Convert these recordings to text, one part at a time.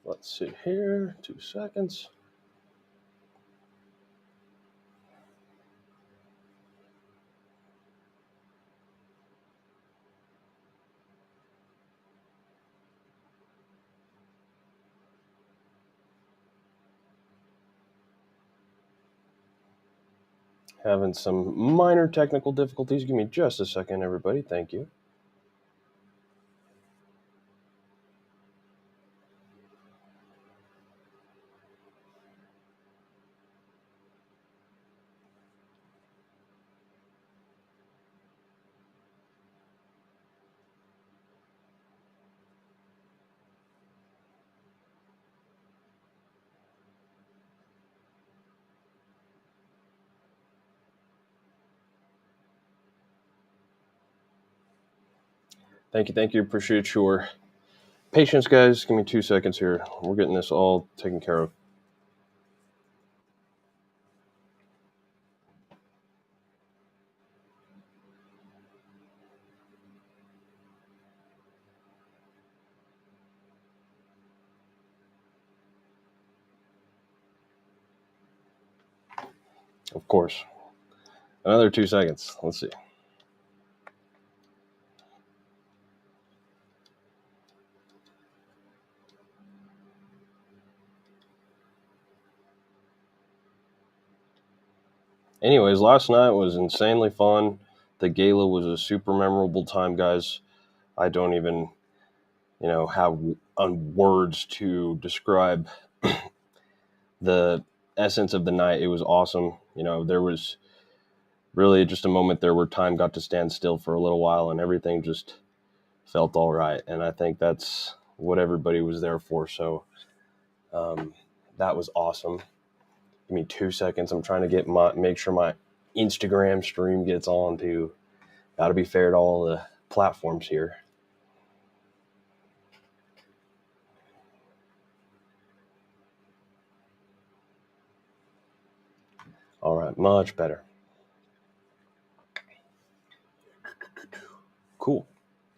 Let's see here, 2 seconds. Having some minor technical difficulties. Give me just a second, everybody. Thank you. Thank you. Appreciate your patience, guys. Give me 2 seconds here. We're getting this all taken care of. Of course. Another 2 seconds. Let's see. Anyways, last night was insanely fun. The gala was a super memorable time, guys. I don't even, have words to describe the essence of the night. It was awesome. There was really just a moment there where time got to stand still for a little while and everything just felt all right. And I think that's what everybody was there for. So that was awesome. Give me 2 seconds. I'm trying to make sure my Instagram stream gets on too. Got to be fair to all the platforms here. All right, much better. Cool.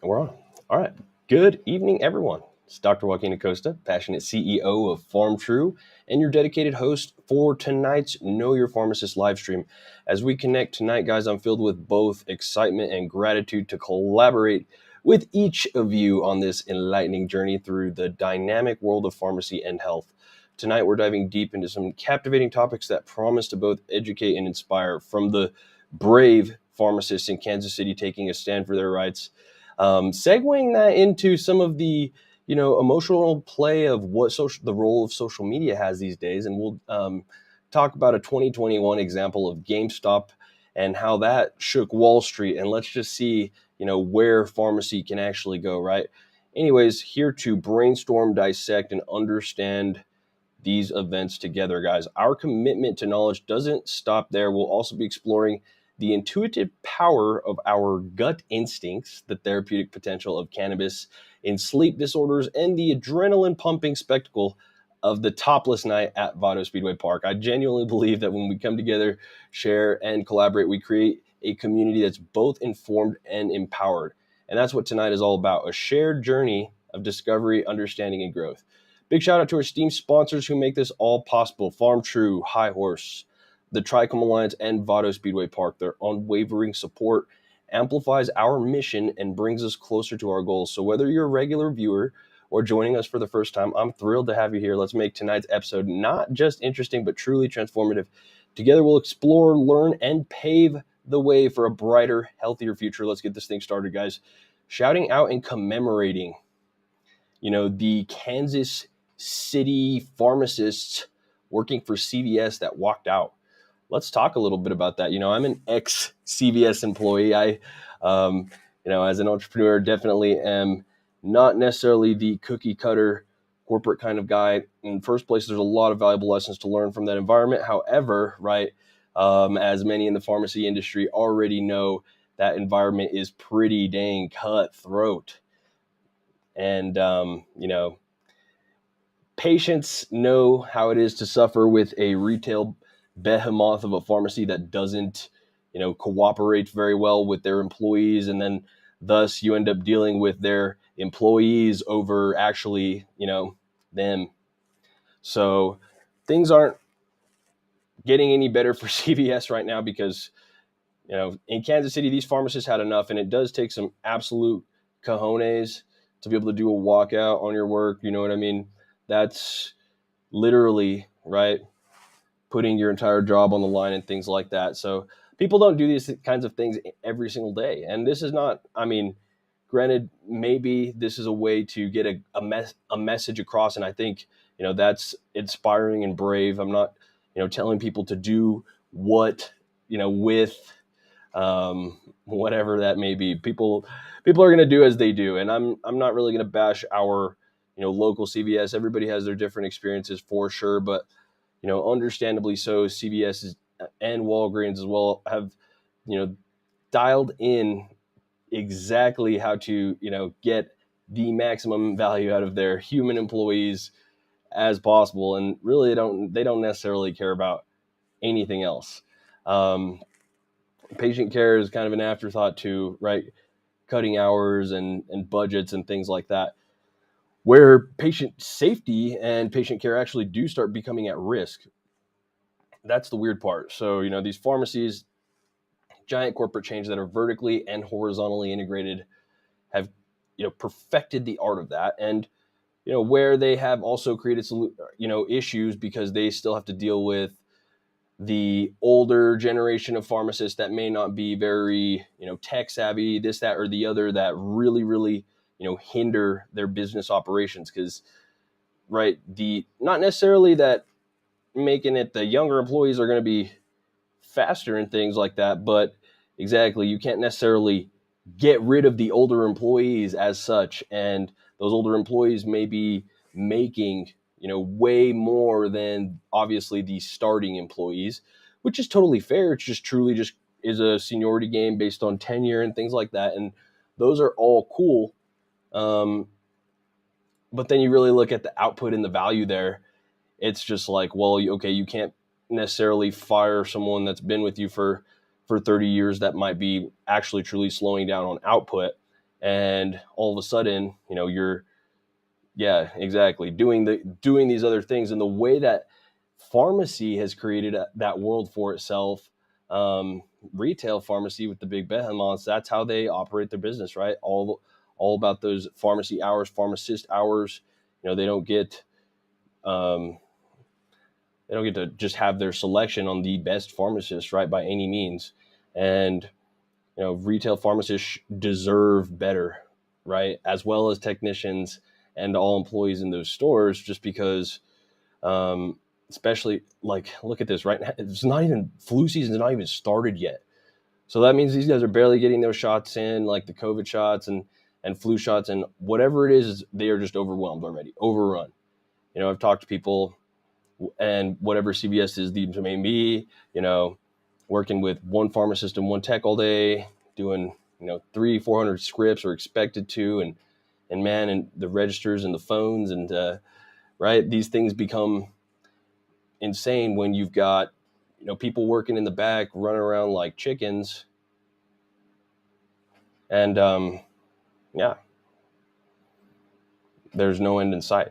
We're on. All right. Good evening, everyone. It's Dr. Joaquin Acosta, passionate CEO of Pharmtrue, and your dedicated host for tonight's Know Your Pharmacist live stream. As we connect tonight, guys, I'm filled with both excitement and gratitude to collaborate with each of you on this enlightening journey through the dynamic world of pharmacy and health. Tonight, we're diving deep into some captivating topics that promise to both educate and inspire, from the brave pharmacists in Kansas City taking a stand for their rights, segueing that into some of the emotional play of what the role of social media has these days. And we'll talk about a 2021 example of GameStop and how that shook Wall Street. And let's just see, where pharmacy can actually go, right? Anyways, here to brainstorm, dissect, and understand these events together, guys. Our commitment to knowledge doesn't stop there. We'll also be exploring the intuitive power of our gut instincts, the therapeutic potential of cannabis in sleep disorders, and the adrenaline pumping spectacle of the Topless Night at Vado Speedway Park. I genuinely believe that when we come together, share, and collaborate, we create a community that's both informed and empowered. And that's what tonight is all about, a shared journey of discovery, understanding, and growth. Big shout out to our esteemed sponsors who make this all possible: Pharmtrue, High Horse, the Trichome Alliance, and Vado Speedway Park. Their unwavering support amplifies our mission and brings us closer to our goals. So whether you're a regular viewer or joining us for the first time, I'm thrilled to have you here. Let's make tonight's episode not just interesting, but truly transformative. Together, we'll explore, learn, and pave the way for a brighter, healthier future. Let's get this thing started, guys. Shouting out and commemorating, the Kansas City pharmacists working for CVS that walked out. Let's talk a little bit about that. I'm an ex-CVS employee. I, as an entrepreneur, definitely am not necessarily the cookie cutter corporate kind of guy. In the first place, there's a lot of valuable lessons to learn from that environment. However, right, as many in the pharmacy industry already know, that environment is pretty dang cutthroat. And, patients know how it is to suffer with a retail behemoth of a pharmacy that doesn't, cooperate very well with their employees. And then thus you end up dealing with their employees over actually, them So things aren't getting any better for CVS right now because, in Kansas City, these pharmacists had enough, and it does take some absolute cojones to be able to do a walkout on your work. You know what I mean? That's literally, right, putting your entire job on the line and things like that. So people don't do these kinds of things every single day. And this is not, granted, maybe this is a way to get a message across. And I think, that's inspiring and brave. I'm not, telling people to do what, with whatever that may be. People are going to do as they do. And I'm not really going to bash our, local CVS. Everybody has their different experiences for sure. But, understandably so, CVS and Walgreens as well have, dialed in exactly how to, get the maximum value out of their human employees as possible. And really, they don't necessarily care about anything else. Patient care is kind of an afterthought too, right? Cutting hours and budgets and things like that, where patient safety and patient care actually do start becoming at risk. That's the weird part. So, these pharmacies, giant corporate chains that are vertically and horizontally integrated, have, perfected the art of that. And, where they have also created some, issues because they still have to deal with the older generation of pharmacists that may not be very, tech savvy, this, that, or the other, that really, really, hinder their business operations. Because, right, not necessarily that making it the younger employees are going to be faster and things like that, but exactly, you can't necessarily get rid of the older employees as such. And those older employees may be making, way more than obviously the starting employees, which is totally fair. It's just truly just is a seniority game based on tenure and things like that. And those are all cool. But then you really look at the output and the value there. It's just like, well, okay, you can't necessarily fire someone that's been with you for 30 years that might be actually truly slowing down on output. And all of a sudden, you're, yeah, exactly, doing these other things. And the way that pharmacy has created that world for itself, retail pharmacy with the big behemoths, that's how they operate their business, right? All about those pharmacy hours, pharmacist hours. They don't get to just have their selection on the best pharmacist, right, by any means. And, retail pharmacists deserve better, right, as well as technicians and all employees in those stores, just because, especially, like, look at this right now. It's not even, flu season's not even started yet. So that means these guys are barely getting those shots in, like the COVID shots and flu shots and whatever it is, they are just overwhelmed already, overrun. I've talked to people, and whatever CVS is deemed to be, working with one pharmacist and one tech all day, doing, 300-400 scripts or expected to, and man, and the registers and the phones and, right, these things become insane when you've got, people working in the back, running around like chickens. And, yeah, there's no end in sight.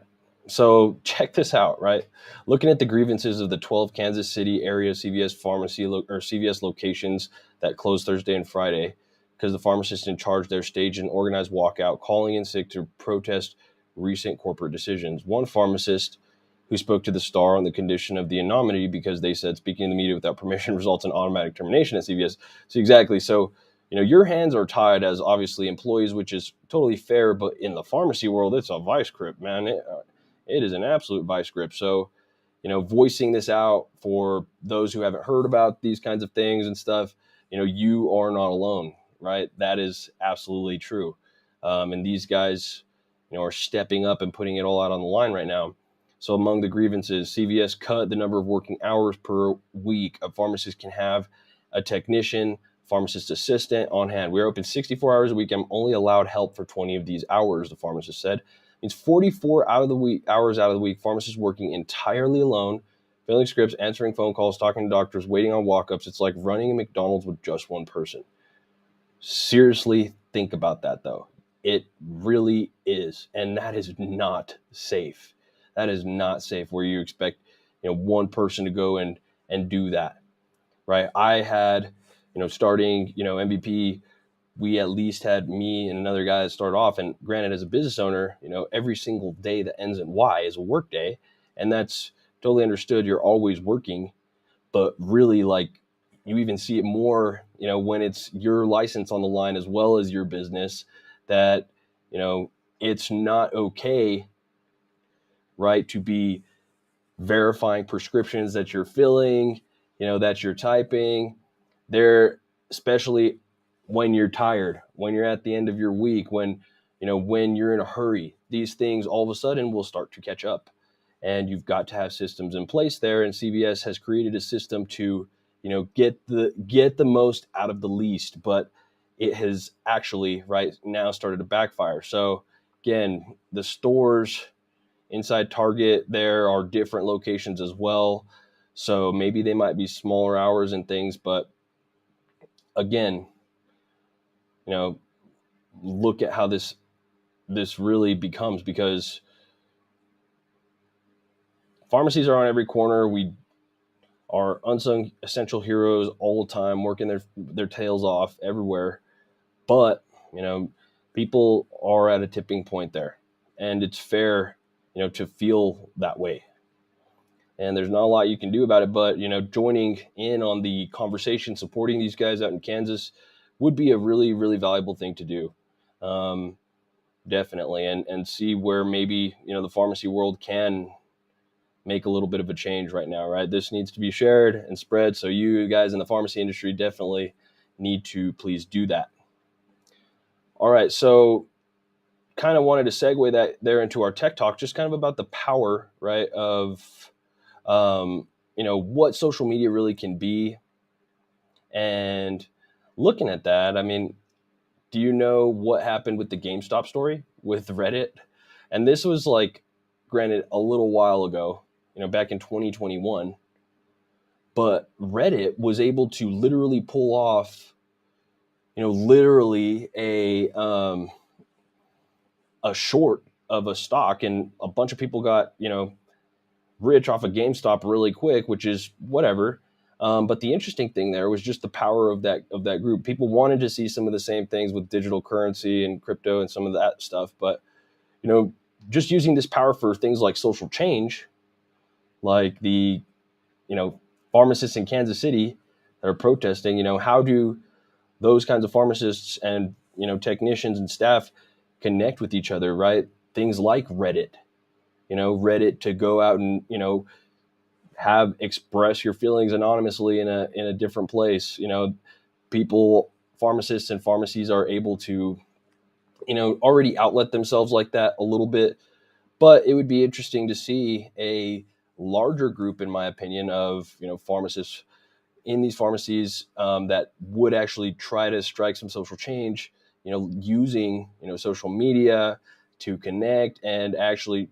So check this out, right? Looking at the grievances of the 12 Kansas City area CVS pharmacy or CVS locations that closed Thursday and Friday because the pharmacists in charge there staged an organized walkout, calling in sick to protest recent corporate decisions. One pharmacist who spoke to the Star on the condition of the anonymity because they said speaking to the media without permission results in automatic termination at CVS. So exactly. So, your hands are tied as obviously employees, which is totally fair. But in the pharmacy world, it's a vice grip, man. It is an absolute vice grip. So, voicing this out for those who haven't heard about these kinds of things and stuff, you are not alone, right? That is absolutely true. And these guys, are stepping up and putting it all out on the line right now. So among the grievances, CVS cut the number of working hours per week a pharmacist can have a technician, pharmacist assistant on hand. We're open 64 hours a week. I'm only allowed help for 20 of these hours, the pharmacist said. Means 44 hours out of the week, pharmacists working entirely alone, filling scripts, answering phone calls, talking to doctors, waiting on walk-ups. It's like running a McDonald's with just one person. Seriously, think about that, though. It really is, and that is not safe. That is not safe where you expect, one person to go and do that, right? I had, starting, MVP, we at least had me and another guy that started off. And granted, as a business owner, every single day that ends in Y is a work day. And that's totally understood. You're always working, but really, like, you even see it more, when it's your license on the line as well as your business, that, it's not okay, right, to be verifying prescriptions that you're filling, that you're typing. They're, especially when you're tired, when you're at the end of your week, when you're in a hurry, these things all of a sudden will start to catch up. And you've got to have systems in place there. And CVS has created a system to, get the most out of the least, but it has actually right now started to backfire. So again, the stores inside Target, there are different locations as well. So maybe they might be smaller hours and things, but again, look at how this really becomes, because pharmacies are on every corner. We are unsung essential heroes all the time, working their tails off everywhere. But, people are at a tipping point there, and it's fair, to feel that way. And there's not a lot you can do about it, but, joining in on the conversation, supporting these guys out in Kansas would be a really, really valuable thing to do. Definitely. And see where maybe, the pharmacy world can make a little bit of a change right now, right? This needs to be shared and spread. So you guys in the pharmacy industry definitely need to please do that. All right. So kind of wanted to segue that there into our tech talk, just kind of about the power, right, of, what social media really can be. And looking at that, I mean, do you know what happened with the GameStop story with Reddit? And this was, like, granted, a little while ago, back in 2021, but Reddit was able to literally pull off, literally a short of a stock, and a bunch of people got, rich off of GameStop really quick, which is whatever. But the interesting thing there was just the power of that group. People wanted to see some of the same things with digital currency and crypto and some of that stuff, but just using this power for things like social change, like the pharmacists in Kansas City that are protesting. How do those kinds of pharmacists and technicians and staff connect with each other, right? Things like Reddit, Reddit to go out and have express your feelings anonymously in a different place. People, pharmacists and pharmacies are able to already outlet themselves like that a little bit, but it would be interesting to see a larger group, in my opinion, of pharmacists in these pharmacies that would actually try to strike some social change, using social media to connect and actually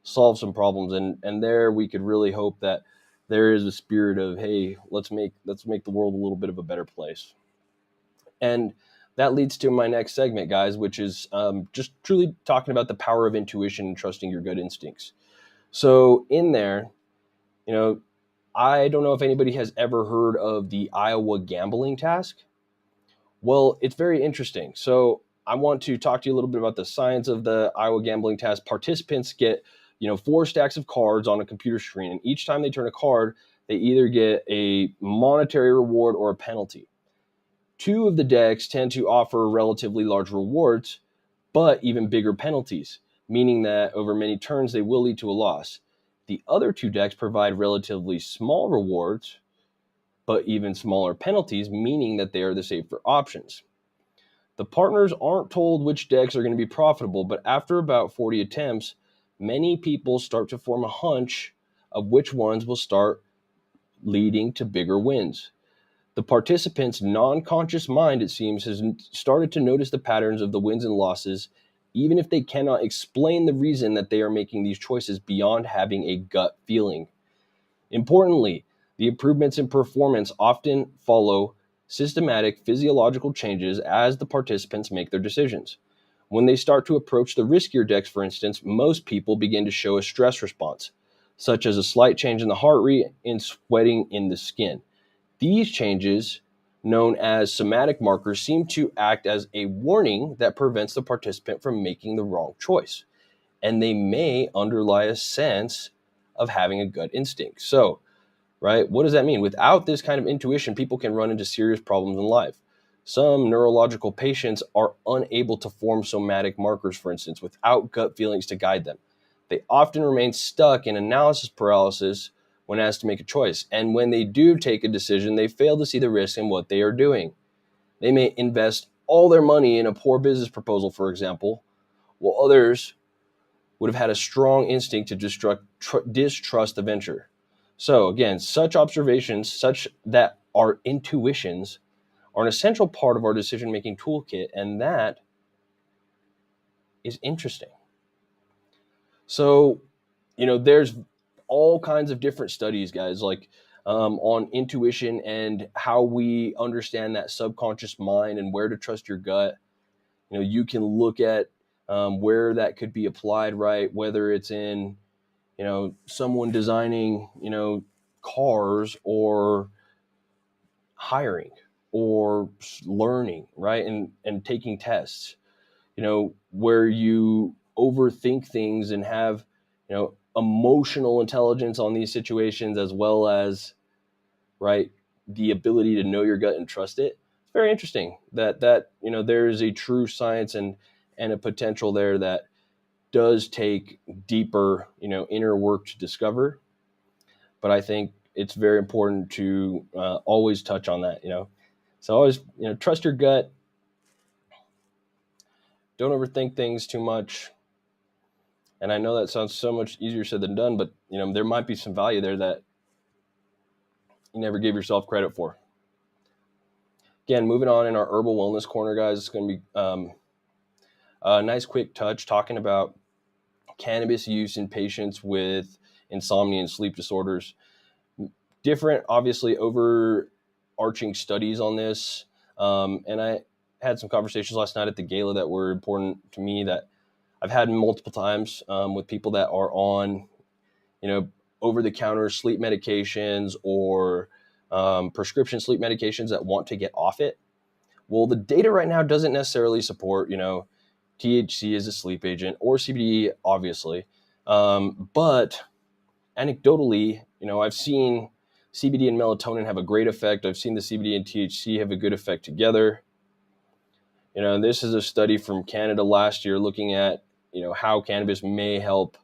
solve some problems. And there we could really hope that there is a spirit of, hey, let's make the world a little bit of a better place. And that leads to my next segment, guys, which is just truly talking about the power of intuition and trusting your gut instincts. So in there, I don't know if anybody has ever heard of the Iowa gambling task. Well, it's very interesting. So I want to talk to you a little bit about the science of the Iowa gambling task. Participants get, 4 stacks of cards on a computer screen, and each time they turn a card, they either get a monetary reward or a penalty. 2 of the decks tend to offer relatively large rewards, but even bigger penalties, meaning that over many turns they will lead to a loss. The other 2 decks provide relatively small rewards, but even smaller penalties, meaning that they are the safer options. The partners aren't told which decks are going to be profitable, but after about 40 attempts, many people start to form a hunch of which ones will start leading to bigger wins. The participants' non-conscious mind, it seems, has started to notice the patterns of the wins and losses, even if they cannot explain the reason that they are making these choices beyond having a gut feeling. Importantly, the improvements in performance often follow systematic physiological changes as the participants make their decisions. When they start to approach the riskier decks, for instance, most people begin to show a stress response, such as a slight change in the heart rate and sweating in the skin. These changes, known as somatic markers, seem to act as a warning that prevents the participant from making the wrong choice. And they may underlie a sense of having a gut instinct. So, right, what does that mean? Without this kind of intuition, people can run into serious problems in life. Some neurological patients are unable to form somatic markers, for instance, without gut feelings to guide them. They often remain stuck in analysis paralysis when asked to make a choice. And when they do take a decision, they fail to see the risk in what they are doing. They may invest all their money in a poor business proposal, for example, while others would have had a strong instinct to distrust the venture. So again, such observations, such that our intuitions are an essential part of our decision-making toolkit, and that is interesting. So, there's all kinds of different studies, guys, like on intuition and how we understand that subconscious mind and where to trust your gut. You can look at where that could be applied, right? Whether it's in, someone designing, cars, or hiring, or learning, right? And taking tests, where you overthink things and have, emotional intelligence on these situations, as well as, right, the ability to know your gut and trust it. It's very interesting that there is a true science and a potential there that does take deeper, inner work to discover. But I think it's very important to always touch on that, So always, trust your gut. Don't overthink things too much. And I know that sounds so much easier said than done, but there might be some value there that you never give yourself credit for. Again, moving on in our herbal wellness corner, guys, it's going to be a nice quick touch talking about cannabis use in patients with insomnia and sleep disorders. Different, obviously, overarching studies on this. And I had some conversations last night at the gala that were important to me, that I've had multiple times with people that are on, over-the-counter sleep medications or prescription sleep medications that want to get off it. Well, the data right now doesn't necessarily support, THC as a sleep agent, or CBD, obviously. But anecdotally, I've seen CBD and melatonin have a great effect. I've seen the CBD and THC have a good effect together. This is a study from Canada last year looking at, how cannabis may help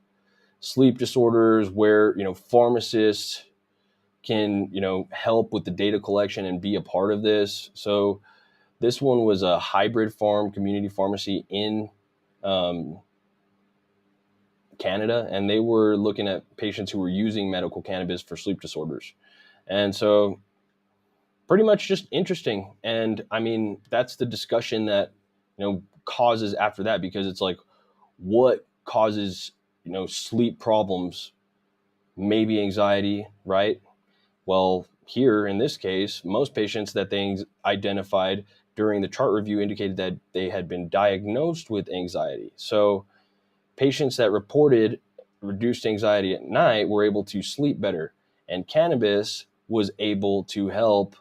sleep disorders, where, pharmacists can, help with the data collection and be a part of this. So this one was a hybrid farm community pharmacy in Canada, and they were looking at patients who were using medical cannabis for sleep disorders. And so pretty much just interesting. And I mean, that's the discussion that, causes after that, because it's like, what causes, sleep problems? Maybe anxiety, right? Well, here in this case, most patients that they identified during the chart review indicated that they had been diagnosed with anxiety. So patients that reported reduced anxiety at night were able to sleep better, and cannabis was able to help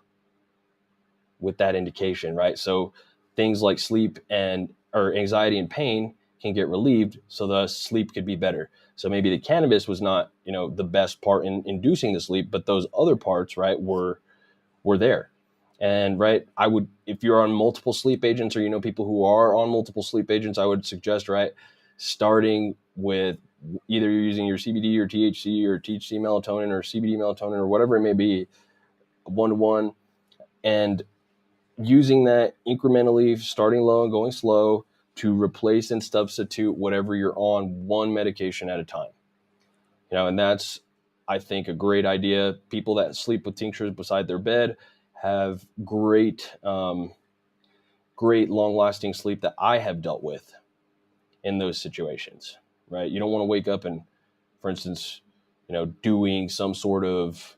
with that indication, right? So things like sleep or anxiety and pain can get relieved, so the sleep could be better. So maybe the cannabis was not, the best part in inducing the sleep, but those other parts, right, were there. And right, if you're on multiple sleep agents, or people who are on multiple sleep agents, I would suggest, right, starting with either you're using your CBD or THC or THC melatonin or CBD melatonin or whatever it may be, 1-to-1, and using that incrementally, starting low and going slow, to replace and substitute whatever you're on, one medication at a time. And that's, I think, a great idea. People that sleep with tinctures beside their bed have great long-lasting sleep that I have dealt with in those situations, right? You don't want to wake up and, for instance, doing some sort of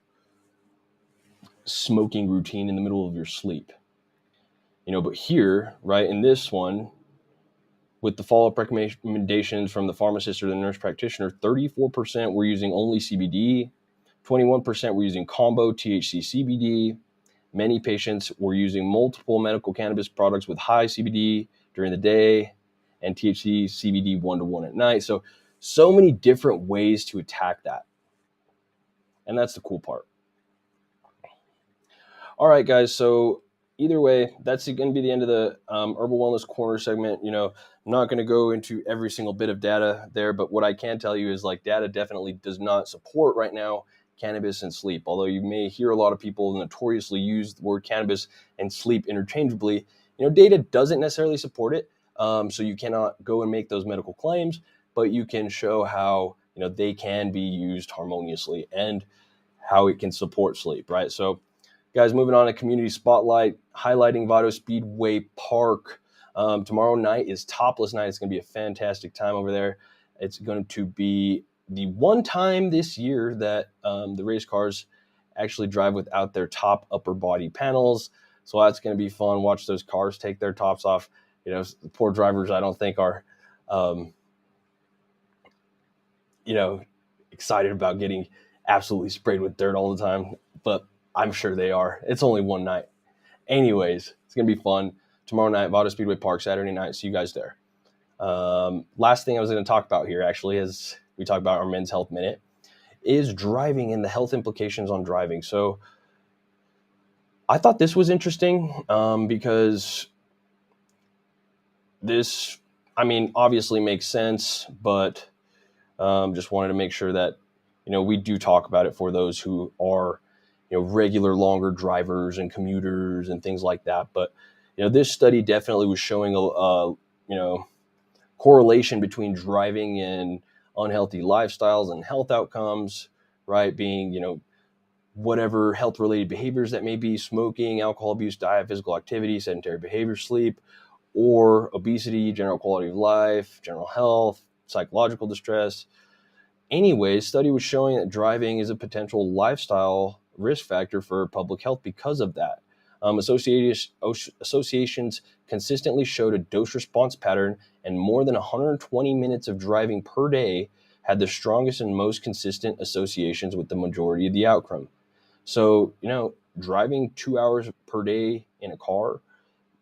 smoking routine in the middle of your sleep. But here, right, in this one, With the follow-up recommendations from the pharmacist or the nurse practitioner, 34% were using only CBD, 21% were using combo THC CBD. Many patients were using multiple medical cannabis products with high CBD during the day and THC CBD 1-to-1 at night. So many different ways to attack that. And that's the cool part. All right, guys. So either way, that's going to be the end of the Herbal Wellness Corner segment. I'm not going to go into every single bit of data there, but what I can tell you is data definitely does not support right now cannabis and sleep. Although you may hear a lot of people notoriously use the word cannabis and sleep interchangeably, data doesn't necessarily support it. So you cannot go and make those medical claims, but you can show how they can be used harmoniously and how it can support sleep, right? So guys, moving on to Community Spotlight, highlighting Vado Speedway Park. Tomorrow night is Topless Night. It's going to be a fantastic time over there. It's going to be the one time this year that the race cars actually drive without their top upper body panels. So that's going to be fun. Watch those cars take their tops off. The poor drivers, I don't think are, excited about getting absolutely sprayed with dirt all the time. But I'm sure they are. It's only one night. Anyways, it's going to be fun. Tomorrow night, Vado Speedway Park, Saturday night. See you guys there. Last thing I was going to talk about here, actually, as we talk about our Men's Health Minute, is driving and the health implications on driving. So I thought this was interesting because this, obviously makes sense, but just wanted to make sure that, we do talk about it for those who are regular longer drivers and commuters and things like that. But, this study definitely was showing a correlation between driving and unhealthy lifestyles and health outcomes, right? Being, whatever health related behaviors that may be: smoking, alcohol abuse, diet, physical activity, sedentary behavior, sleep, or obesity, general quality of life, general health, psychological distress. Anyways, study was showing that driving is a potential lifestyle risk factor for public health because of that. Associations consistently showed a dose response pattern, and more than 120 minutes of driving per day had the strongest and most consistent associations with the majority of the outcome. So, driving 2 hours per day in a car,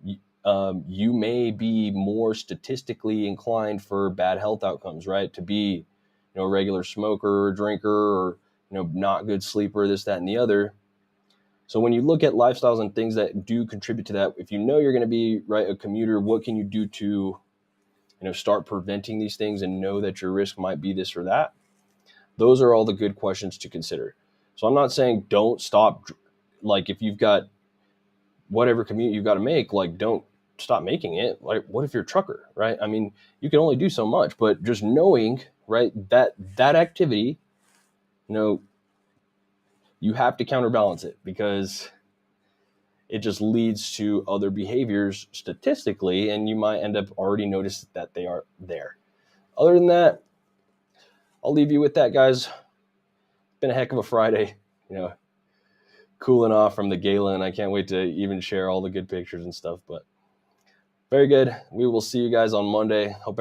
you may be more statistically inclined for bad health outcomes, right? To be a regular smoker or drinker, or not good sleeper, this, that, and the other. So when you look at lifestyles and things that do contribute to that, if you're going to be a commuter, what can you do to start preventing these things and know that your risk might be this or that? Those are all the good questions to consider. So I'm not saying don't stop, if you've got whatever commute you've got to make, don't stop making it. What if you're a trucker, right? You can only do so much, but just knowing, right, that activity, you have to counterbalance it, because it just leads to other behaviors statistically, and you might end up already notice that they are there. Other than that, I'll leave you with that, guys. Been a heck of a Friday, cooling off from the gala, and I can't wait to even share all the good pictures and stuff. But very good. We will see you guys on Monday. Hope